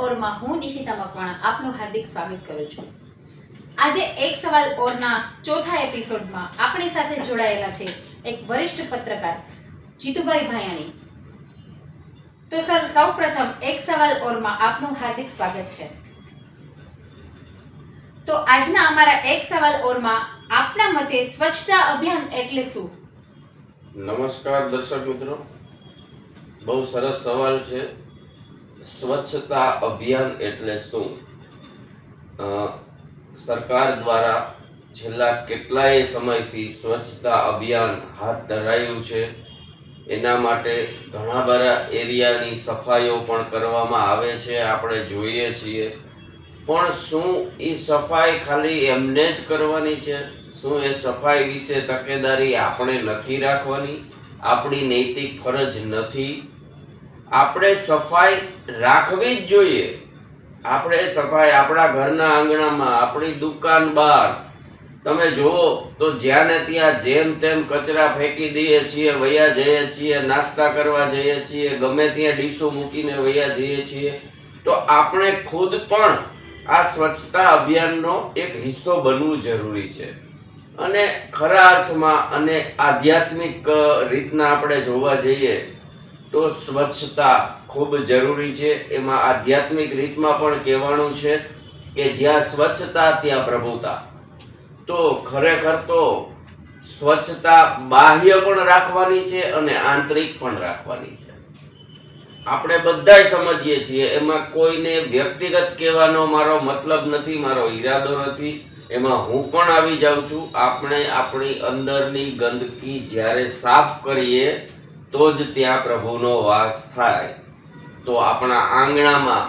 ઓરમાં હું નિશિતા મકવાણા આપનું હાર્દિક સ્વાગત કરું છું। આજે એક સવાલ ઓરના ચોથા એપિસોડમાં આપણી સાથે જોડાયેલા છે એક વરિષ્ઠ પત્રકાર જીતુભાઈ ભાયાણી। તો સર, સૌપ્રથમ એક સવાલ ઓરમાં આપનું હાર્દિક સ્વાગત છે। તો આજના અમારા એક સવાલ ઓરમાં આપના મતે સ્વચ્છતા અભિયાન એટલે શું? નમસ્કાર દર્શક મિત્રો, બહુ સરસ સવાલ છે। સ્વચ્છતા અભિયાન એટલે શું? સરકાર દ્વારા છેલ્લા કેટલાય સમયથી સ્વચ્છતા અભિયાન હાથ ધરાયું છે। એના માટે ઘણા બધા એરિયાની સફાઈઓ પણ કરવામાં આવે છે, આપણે જોઈએ છીએ। પણ શું એ સફાઈ ખાલી એમને જ કરવાની છે? શું એ સફાઈ વિશે તકેદારી આપણે નથી રાખવાની? આપણી નૈતિક ફરજ નથી? આપણે સફાઈ રાખવી જ જોઈએ। આપણે સફાઈ આપણા ઘરના આંગણામાં, આપણી દુકાન બહાર તમે જુઓ તો જ્યાં ને ત્યાં જેમ તેમ કચરા ફેંકી દઈએ છીએ, વયા જઈએ છીએ, નાસ્તા કરવા જઈએ છીએ, ગમે ત્યાં ડીશો મૂકીને વયા જઈએ છીએ। તો આપણે ખુદ પણ આ સ્વચ્છતા અભિયાનનો એક હિસ્સો બનવું જરૂરી છે। અને ખરા અર્થમાં અને આધ્યાત્મિક રીતના આપણે જોવા જઈએ તો સ્વચ્છતા ખૂબ જરૂરી છે। એમાં આધ્યાત્મિક રીતમાં પણ કહેવાનું છે કે જ્યાં સ્વચ્છતા ત્યાં પ્રભુતા। તો ખરેખર તો સ્વચ્છતા બાહ્ય પણ રાખવાની છે અને આંતરિક પણ રાખવાની છે। આપણે બધાય સમજીએ છીએ, એમાં કોઈને વ્યક્તિગત કહેવાનો મારો મતલબ નથી, મારો ઈરાદો નથી, એમાં હું પણ આવી જાઉં છું। આપણે આપણી અંદરની ગંદકી જ્યારે સાફ કરીએ તો જ ત્યાં પ્રભુનો વાસ થાય। તો આપણા આંગણામાં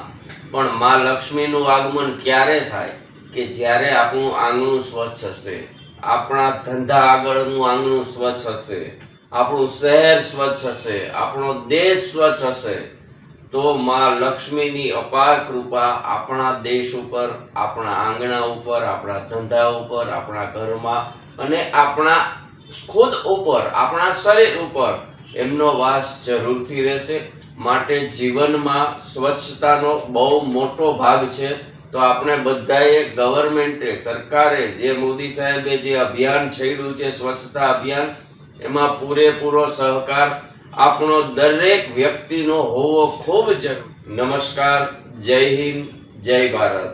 પણ માં લક્ષ્મીનું આગમન ક્યારે થાય? કે જ્યારે આપણું આંગણું સ્વચ્છ હશે, આપણા ધંધા આગળનું આંગણું સ્વચ્છ હશે, આપણું શહેર સ્વચ્છ હશે, આપણો દેશ સ્વચ્છ હશે, તો માં લક્ષ્મીની અપાર કૃપા આપણા દેશ ઉપર, આપણા આંગણા ઉપર, આપણા ધંધા ઉપર, આપણા ઘરમાં અને આપણા ખુદ ઉપર, આપણા શરીર ઉપર એમનો વાસ જરૂરથી રહેશે। માટે જીવનમાં સ્વચ્છતાનો બહુ મોટો ભાગ છે। તો આપણે બધાએ, ગવર્મેન્ટે, સરકારે, જે મોદી સાહેબે જે અભિયાન છેડ્યું છે સ્વચ્છતા અભિયાન, એમાં પૂરેપૂરો સહકાર આપણો દરેક વ્યક્તિનો હોવો ખૂબ જરૂરી। નમસ્કાર, જય હિન્દ, જય ભારત।